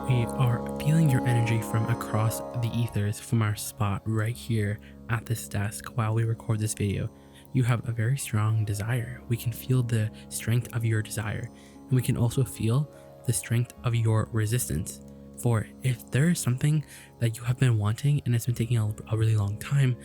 We are feeling your energy from across the ethers from our spot right here at this desk while we record this video. You have a very strong desire. We can feel the strength of your desire, and we can also feel the strength of your resistance. For if there is something that you have been wanting and it's been taking a really long time,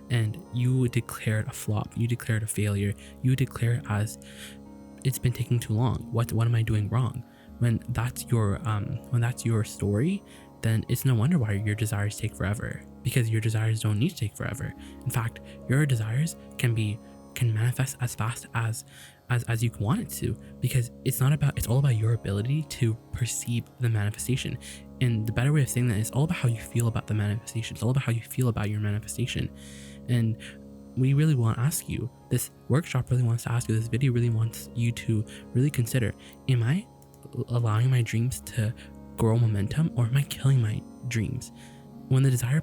and you declare it a flop, you declare it a failure, you declare it as it's been taking too long. What am I doing wrong? When that's your story, then it's no wonder why your desires take forever, because your desires don't need to take forever. In fact, your desires can manifest as fast as you want it to, because it's all about your ability to perceive the manifestation. And the better way of saying that is all about how you feel about the manifestation. It's all about how you feel about your manifestation. And we really want to ask you, this workshop really wants to ask you, this video really wants you to really consider, am I allowing my dreams to grow momentum, or am I killing my dreams? When the desire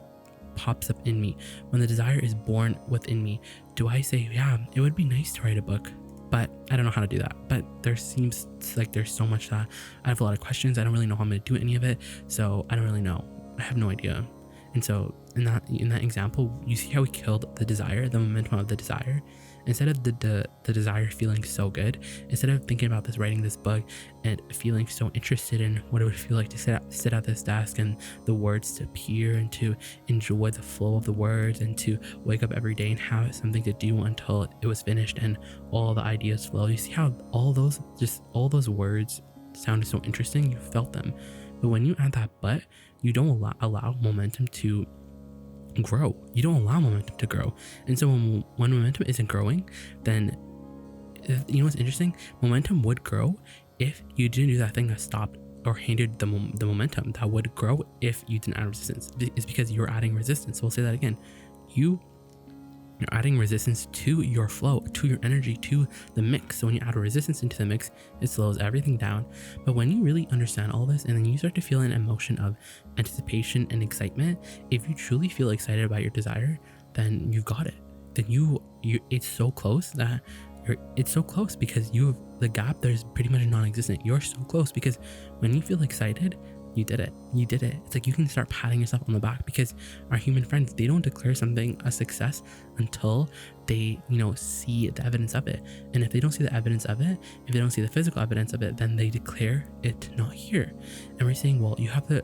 pops up in me, when the desire is born within me, do I say, yeah, it would be nice to write a book, but I don't know how to do that? But there seems like there's so much that I have a lot of questions. I don't really know how I'm going to do any of it. So I don't really know. I have no idea. And so in that example, you see how we killed the desire, the momentum of the desire. Instead of the desire feeling so good, instead of thinking about writing this book and feeling so interested in what it would feel like to sit at this desk and the words to appear and to enjoy the flow of the words and to wake up every day and have something to do until it was finished and all the ideas flow. You see how all those words sounded so interesting? You felt them. But when you add that but, you don't allow momentum to grow. You don't allow momentum to grow. And so when momentum isn't growing, then you know what's interesting? Momentum would grow if you didn't do that thing that stopped or hindered the momentum. That would grow if you didn't add resistance. It's because you're adding resistance. So we'll say that again. You're adding resistance to your flow, to your energy, to the mix. So when you add resistance into the mix, it slows everything down. But when you really understand all this, and then you start to feel an emotion of anticipation and excitement, if you truly feel excited about your desire, then you've got it. Then it's so close that it's so close because the gap there's pretty much non-existent. You're so close because when you feel excited, you did it. It's like you can start patting yourself on the back, because our human friends, they don't declare something a success until they, see the evidence of it. And if they don't see the evidence of it, if they don't see the physical evidence of it, then they declare it not here. And we're saying, well, you have to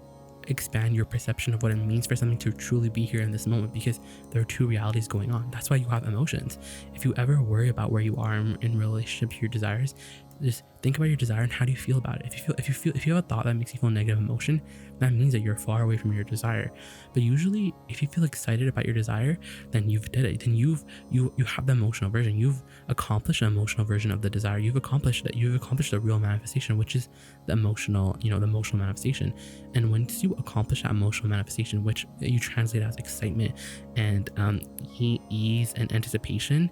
expand your perception of what it means for something to truly be here in this moment, because there are two realities going on. That's why you have emotions. If you ever worry about where you are in relationship to your desires, just think about your desire and how do you feel about it. If you have a thought that makes you feel negative emotion, that means that you're far away from your desire. But usually if you feel excited about your desire, then you've did it. Then you have the emotional version. You've accomplished an emotional version of the desire. You've accomplished it. You've accomplished the real manifestation, which is the emotional manifestation. And once you accomplish that emotional manifestation, which you translate as excitement and ease and anticipation,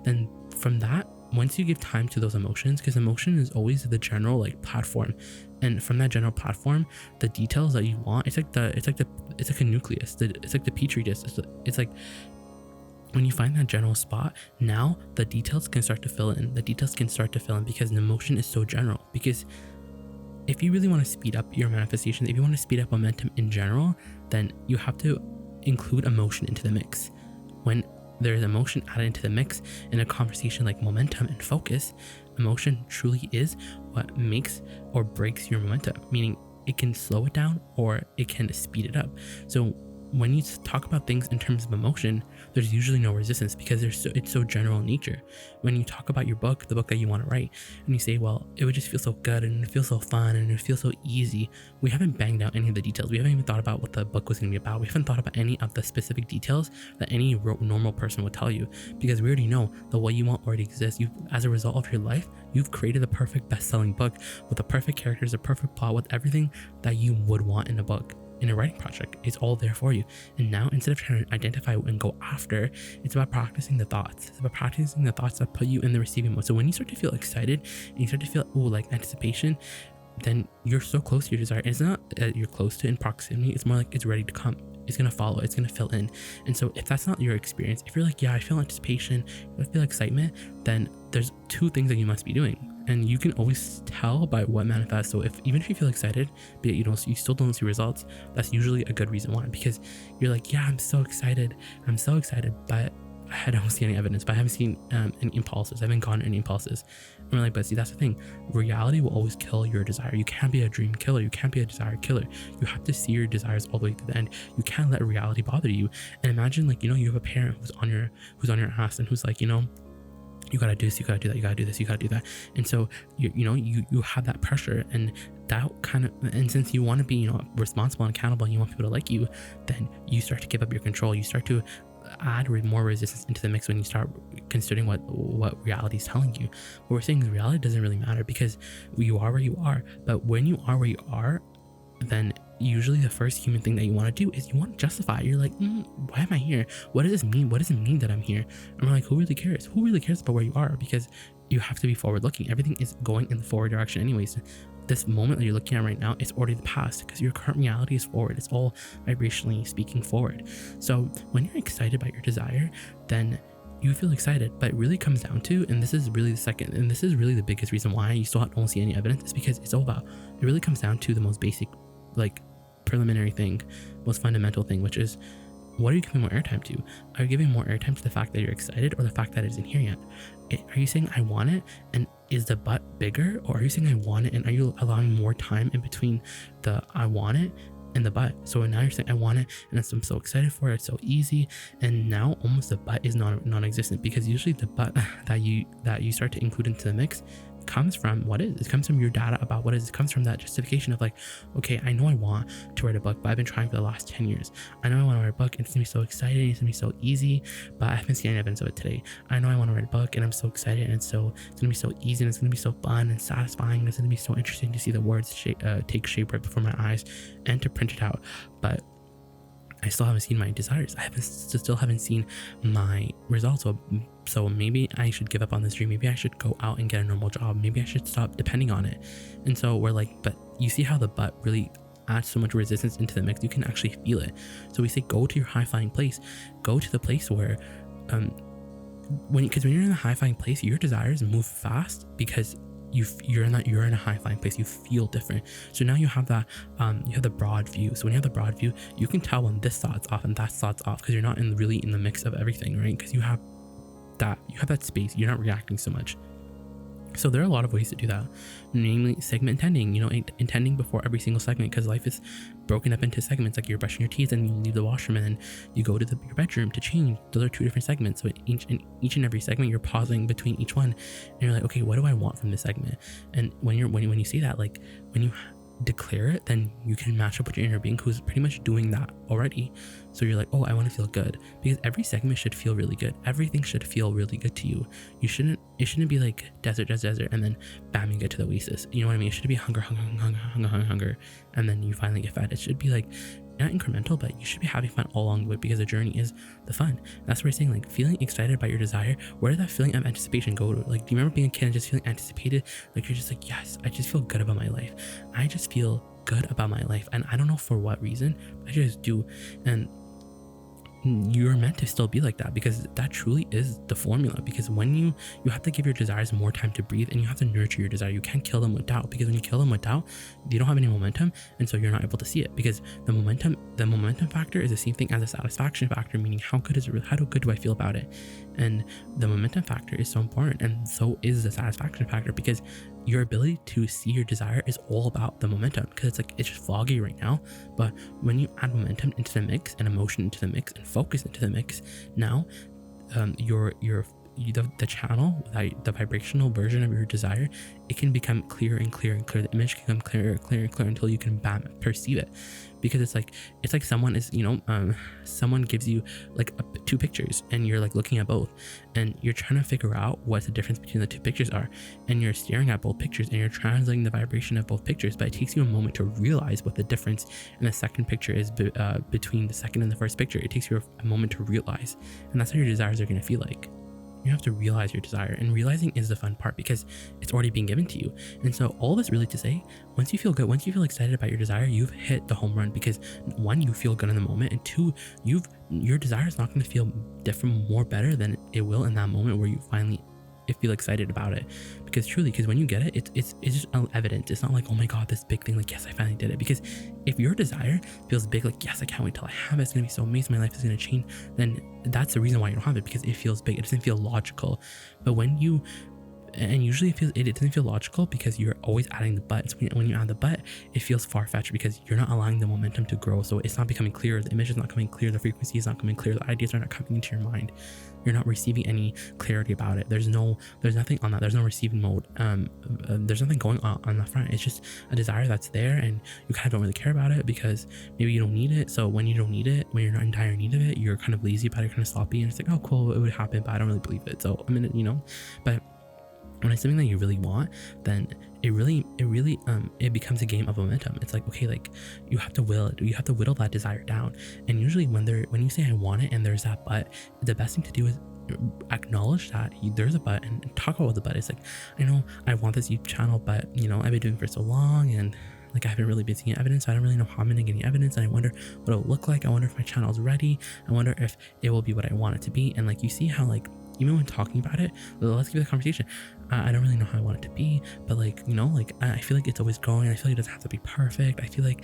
then from that, once you give time to those emotions, because emotion is always the general platform, and from that general platform, the details that you want, it's like a nucleus, it's like the petri dish. It's like when you find that general spot, now the details can start to fill in. Because the emotion is so general. Because if you really want to speed up your manifestations, if you want to speed up momentum in general, then you have to include emotion into the mix. When there's emotion added into the mix in a conversation like momentum and focus, emotion truly is what makes or breaks your momentum, meaning it can slow it down or it can speed it up. So when you talk about things in terms of emotion, there's usually no resistance because it's so general in nature. When you talk about your book, the book that you want to write, and you say, well, it would just feel so good and it feels so fun and it feels so easy, we haven't banged out any of the details. We haven't even thought about what the book was going to be about. We haven't thought about any of the specific details that any normal person would tell you, because we already know that what you want already exists. As a result of your life, you've created the perfect best-selling book with the perfect characters, the perfect plot, with everything that you would want in a book. In a writing project, it's all there for you. And now, instead of trying to identify and go after, it's about practicing the thoughts. It's about practicing the thoughts that put you in the receiving mode. So when you start to feel excited and you start to feel anticipation, then you're so close to your desire. It's not that you're close to in proximity, it's more like it's ready to come. It's going to follow, it's going to fill in. And so if that's not your experience, if you're like, yeah, I feel anticipation, I feel excitement, then there's two things that you must be doing. and you can always tell by what manifests. So even if you feel excited but you still don't see results, that's usually a good reason why, because you're like, yeah, I'm so excited, but I don't see any evidence, but I haven't seen any impulses. I haven't gotten any impulses. And we're like, but see, that's the thing. Reality will always kill your desire. You can't be a dream killer. You can't be a desire killer. You have to see your desires all the way to the end. You can't let reality bother you. And imagine, like, you have a parent who's on your ass and who's like, you gotta do this, you gotta do that, you gotta do this, you gotta do that. And so you have that pressure, and that kind of, and since you want to be responsible and accountable, and you want people to like you, then you start to give up your control. You start to add more resistance into the mix when you start considering what reality is telling you. What we're saying is reality doesn't really matter, because you are where you are. But when you are where you are, then usually the first human thing that you want to do is you want to justify it. You're like, why am I here? What does this mean? What does it mean that I'm here? And we're like, who really cares? Who really cares about where you are? Because you have to be forward looking. Everything is going in the forward direction anyways. This moment that you're looking at right now is already the past, because your current reality is forward. It's all vibrationally speaking forward. So when you're excited by your desire, then you feel excited. But it really comes down to, and this is really the biggest reason why you still don't see any evidence, is because it really comes down to the most basic, like, preliminary thing, most fundamental thing, which is, what are you giving more airtime to? Are you giving more airtime to the fact that you're excited, or the fact that it isn't here yet? Are you saying I want it, and is the but bigger? Or are you saying I want it, and are you allowing more time in between the I want it and the but? So now you're saying I want it, and I'm so excited for it, it's so easy, and now almost the but is non-existent, because usually the but that you start to include into the mix comes from what is. It comes from your data about what is. It comes from that justification of like, okay, I know I want to write a book, but I've been trying for the last 10 years. I know I want to write a book, and it's gonna be so exciting, it's gonna be so easy, but I haven't seen any evidence of it today. I know I want to write a book, and I'm so excited, and it's gonna be so easy, and it's gonna be so fun and satisfying, and it's gonna be so interesting to see the words take shape right before my eyes and to print it out. But I still haven't seen my desires. I still haven't seen my results. So maybe I should give up on this dream. Maybe I should go out and get a normal job. Maybe I should stop depending on it. And so we're like, but you see how the but really adds so much resistance into the mix. You can actually feel it. So we say, go to your high flying place. Go to the place where, because when you're in a high flying place, your desires move fast, because you're in a high flying place. You feel different. So now you have that you have the broad view. So when you have the broad view, you can tell when this thought's off and that thought's off, because you're not really in the mix of everything, right? Because you have that space. You're not reacting so much. So there are a lot of ways to do that, namely segment intending, intending before every single segment, because life is broken up into segments. Like you're brushing your teeth and you leave the washroom, and then you go to your bedroom to change. Those are two different segments. So each and every segment, you're pausing between each one, and you're like, okay, what do I want from this segment? And when you say that, like when you declare it, then you can match up with your inner being, who's pretty much doing that already. So you're like, oh, I want to feel good, because every segment should feel really good. Everything should feel really good to you. It shouldn't be like desert, and then bam, you get to the oasis. You know what I mean? It should be hunger, and then you finally get fed. It should be like not incremental, but you should be having fun all along the way, because the journey is the fun. That's what we're saying, like feeling excited about your desire. Where did that feeling of anticipation go to? Like, do you remember being a kid and just feeling anticipated? Like you're just like, yes, I just feel good about my life. I just feel good about my life, and I don't know for what reason, but I just do. And you're meant to still be like that, because that truly is the formula. Because when you have to give your desires more time to breathe, and you have to nurture your desire. You can't kill them with doubt, because when you kill them with doubt, you don't have any momentum, and so you're not able to see it. Because the momentum factor is the same thing as the satisfaction factor, meaning how good do I feel about it? And the momentum factor is so important, and so is the satisfaction factor, because your ability to see your desire is all about the momentum. Because it's just foggy right now, but when you add momentum into the mix, and emotion into the mix, and focus into the mix, now the channel, the vibrational version of your desire, it can become clearer and clearer and clearer. The image can become clearer and clearer until you can perceive it. Because it's like someone is, someone gives you like two pictures, and you're like looking at both, and you're trying to figure out what the difference between the two pictures are, and you're staring at both pictures, and you're translating the vibration of both pictures, but it takes you a moment to realize what the difference in the second picture is between the second and the first picture. It takes you a moment to realize, and that's how your desires are going to feel like. You have to realize your desire, and realizing is the fun part, because it's already being given to you. And so all this really to say, once you feel good, once you feel excited about your desire, you've hit the home run, because one, you feel good in the moment, and two, your desire is not going to feel different, more better than it will in that moment where you finally feel excited about it, because truly, because when you get it, it's just evident. It's not like, oh my god, this big thing, like, yes, I finally did it. Because if your desire feels big, like, yes, I can't wait till I have it, it's gonna be so amazing, my life is gonna change, then that's the reason why you don't have it, because it feels big, it doesn't feel logical. But when you, and usually it doesn't feel logical because you're always adding the but. When you add the but, it feels far-fetched because you're not allowing the momentum to grow. So it's not becoming clear, the image is not coming clear, the frequency is not coming clear, the ideas are not coming into your mind, you're not receiving any clarity about it. There's nothing on that, there's no receiving mode. There's nothing going on the front. It's just a desire that's there, and you kind of don't really care about it because maybe you don't need it. So when you don't need it, when you're not in dire need of it, you're kind of lazy about it, kind of sloppy, and it's like, oh cool, it would happen, but I don't really believe it. So I mean, but when it's something that you really want, then it becomes a game of momentum. It's like, okay, like you have to whittle that desire down. And usually when you say I want it and there's that but, the best thing to do is acknowledge that there's a but and talk about the but. It's like, I know I want this YouTube channel, but I've been doing it for so long, and like I haven't really been seeing evidence. I don't really know how I'm gonna get any evidence, and I wonder what it'll look like. I wonder if my channel's ready. I wonder if it will be what I want it to be. And like, you see how, like, even when talking about it, let's give the conversation. I don't really know how I want it to be, but like, I feel like it's always growing. I feel like it doesn't have to be perfect. I feel like,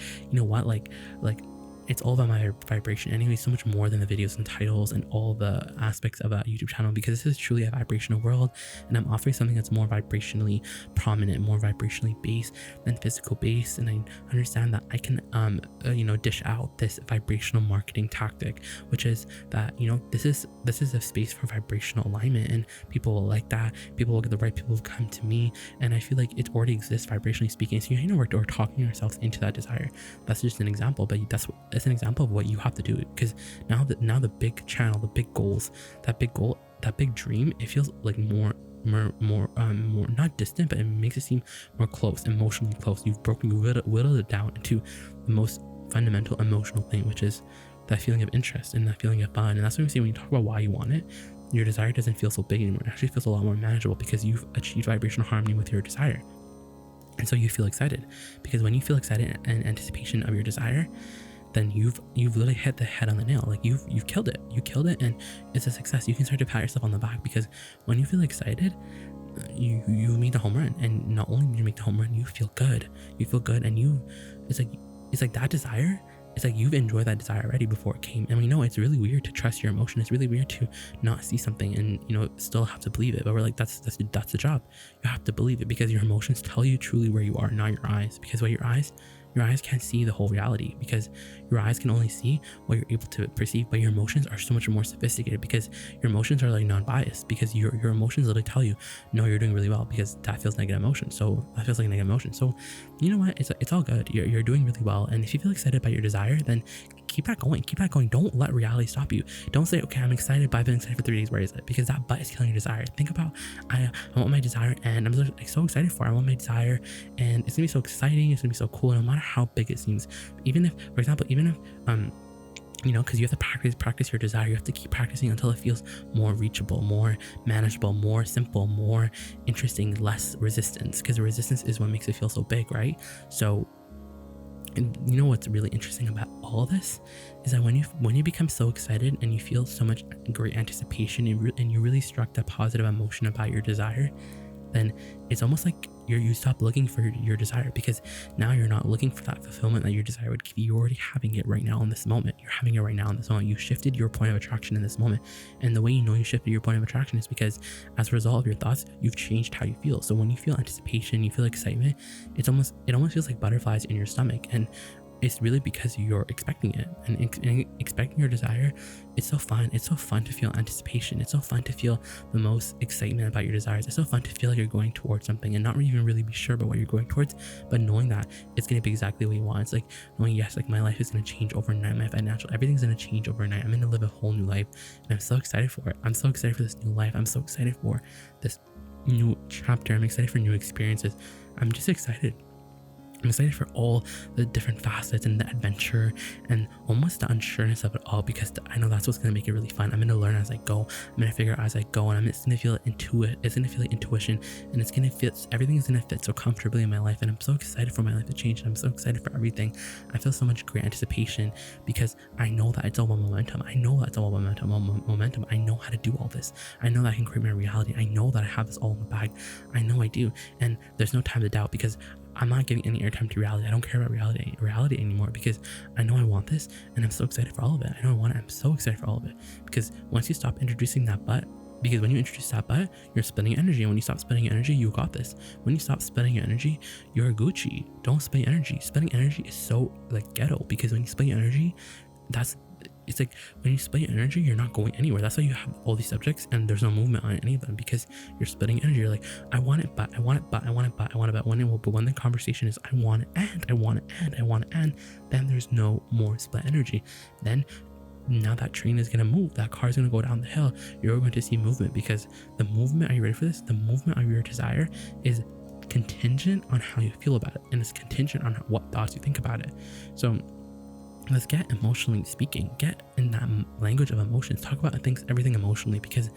like it's all about my vibration anyway, so much more than the videos and titles and all the aspects of a YouTube channel, because this is truly a vibrational world, and I'm offering something that's more vibrationally prominent, more vibrationally based than physical based. And I understand that I can dish out this vibrational marketing tactic, which is that this is a space for vibrational alignment, and people will like that. People will get the right people who come to me, and I feel like it already exists vibrationally speaking. So we're talking ourselves into that desire. That's just an example, but it's an example of what you have to do, because now the big channel, the big goals, that big dream, it feels like more not distant, but it makes it seem more close, emotionally close. You whittled it down into the most fundamental emotional thing, which is that feeling of interest and that feeling of fun. And that's what we see when you talk about why you want it. Your desire doesn't feel so big anymore. It actually feels a lot more manageable because you've achieved vibrational harmony with your desire. And so you feel excited, because when you feel excited and anticipation of your desire, then you've literally hit the head on the nail. Like you've killed it. You killed it, and it's a success. You can start to pat yourself on the back, because when you feel excited, you made the home run. And not only did you make the home run, you feel good. And it's like that desire. It's like you've enjoyed that desire already before it came. And we know it's really weird to trust your emotion. It's really weird to not see something and still have to believe it. But we're like, that's the job. You have to believe it, because your emotions tell you truly where you are, not your eyes. Because your eyes can't see the whole reality, because your eyes can only see what you're able to perceive. But your emotions are so much more sophisticated, because your emotions are like non-biased, because your emotions literally tell you, no, you're doing really well, because that feels negative emotion. So that feels like negative emotion. So you know what? It's all good. You're doing really well. And if you feel excited about your desire, then keep that going. Don't let reality stop you. Don't say, okay, I'm excited, but I've been excited for 3 days. Where is it? Because that but is killing your desire. Think about, I want my desire, and I'm so excited for it. I want my desire, and it's gonna be so exciting. It's gonna be so cool. And no matter how big it seems, even if, for example, because you have to practice your desire. You have to keep practicing until it feels more reachable, more manageable, more simple, more interesting, less resistance, because the resistance is what makes it feel so big, right? So, and what's really interesting about all this is that when you become so excited and you feel so much great anticipation, and you really struck that positive emotion about your desire, then it's almost like you stop looking for your desire, because now you're not looking for that fulfillment that your desire would give you. You're already having it right now in this moment. You're having it right now in this moment. You shifted your point of attraction in this moment. And the way you shifted your point of attraction is because as a result of your thoughts, you've changed how you feel. So when you feel anticipation, you feel excitement, it almost feels like butterflies in your stomach. And it's really because you're expecting it, and expecting your desire. It's so fun. It's so fun to feel anticipation. It's so fun to feel the most excitement about your desires. It's so fun to feel like you're going towards something and not even really be sure about what you're going towards, but knowing that it's going to be exactly what you want. It's like knowing, yes, like my life is going to change overnight. My financial, everything's going to change overnight. I'm going to live a whole new life, and I'm so excited for it. I'm so excited for this new life. I'm so excited for this new chapter. I'm excited for new experiences. I'm just excited. I'm excited for all the different facets and the adventure and almost the unsureness of it all, because I know that's what's going to make it really fun. I'm going to learn as I go. I'm going to figure out as I go, and I'm just going to feel it It's going to feel like intuition, and it's going to fit. Everything's going to fit so comfortably in my life, and I'm so excited for my life to change. And I'm so excited for everything. I feel so much great anticipation because I know that it's all about momentum. I know that it's all about momentum. I know how to do all this. I know that I can create my reality. I know that I have this all in the bag. I know I do, and there's no time to doubt because I'm not giving any airtime to reality. I don't care about reality anymore because I know I want this, and I'm so excited for all of it. I know I want it. I'm so excited for all of it, because once you stop introducing that but, because when you introduce that but, you're spending energy, and when you stop spending energy, you got this. When you stop spending your energy, you're Gucci. Don't spend your energy. Spending energy is so like ghetto, because when you spend your energy, it's like when you spend your energy, you're not going anywhere. That's why you have all these subjects and there's no movement on any of them, because you're splitting energy. You're like, I want it, but I want it, but I want it, but I want it, but when the conversation is I want it and I want it and I want it and, then there's no more split energy. Then now that train is going to move, that car is going to go down the hill. You're going to see movement, because the movement, are you ready for this? The movement of your desire is contingent on how you feel about it, and it's contingent on what thoughts you think about it. So let's get emotionally speaking, get in that language of emotions, talk about everything emotionally, because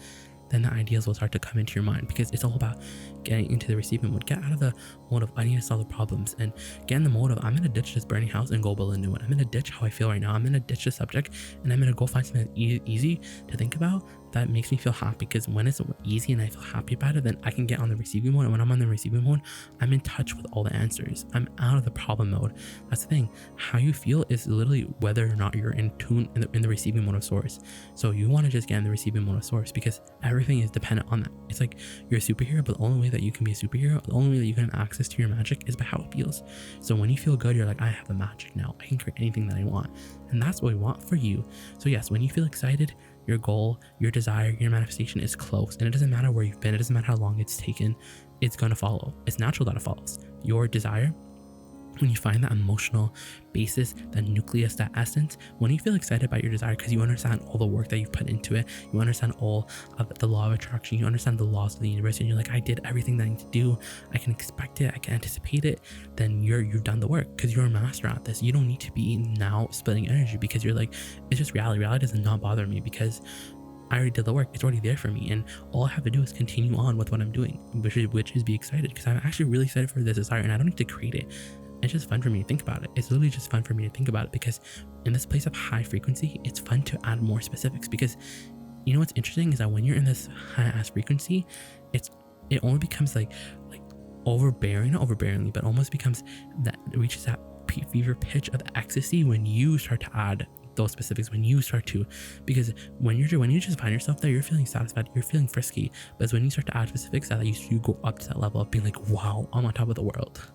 then the ideas will start to come into your mind, because it's all about getting into the receiving mode. Get out of the mode of I need to solve the problems, and get in the mode of I'm going to ditch this burning house and go build a new one. I'm going to ditch how I feel right now. I'm going to ditch the subject, and I'm going to go find something easy to think about that makes me feel happy, because when it's easy and I feel happy about it, then I can get on the receiving mode. And when I'm on the receiving mode, I'm in touch with all the answers. I'm out of the problem mode. That's the thing. How you feel is literally whether or not you're in tune in the receiving mode of source. So you want to just get in the receiving mode of source, because everything is dependent on that. It's like you're a superhero, but the only way that you can be a superhero, the only way that you can have access to your magic is by how it feels. So when you feel good, you're like, I have the magic now. I can create anything that I want. And that's what we want for you. So yes, when you feel excited, your goal, your desire, your manifestation is close, and it doesn't matter where you've been. It doesn't matter how long it's taken. It's going to follow. It's natural that it follows. Your desire, when you find that emotional basis, that nucleus, that essence, when you feel excited about your desire, because you understand all the work that you've put into it, you understand all of the law of attraction, you understand the laws of the universe, and you're like, I did everything that I need to do, I can expect it, I can anticipate it, then you've done the work, because you're a master at this. You don't need to be now splitting energy, because you're like, it's just reality. Reality does not bother me, because I already did the work. It's already there for me, and all I have to do is continue on with what I'm doing, which is be excited, because I'm actually really excited for this desire, and I don't need to create it. It's just fun for me to think about it. It's literally just fun for me to think about it, because in this place of high frequency, it's fun to add more specifics, because you know what's interesting is that when you're in this high ass frequency, it only becomes like overbearing, not overbearingly, but almost becomes that, it reaches that fever pitch of ecstasy when you start to add those specifics, when you start to, because when you just find yourself there, you're feeling satisfied, you're feeling frisky, but it's when you start to add specifics that you go up to that level of being like, wow, I'm on top of the world.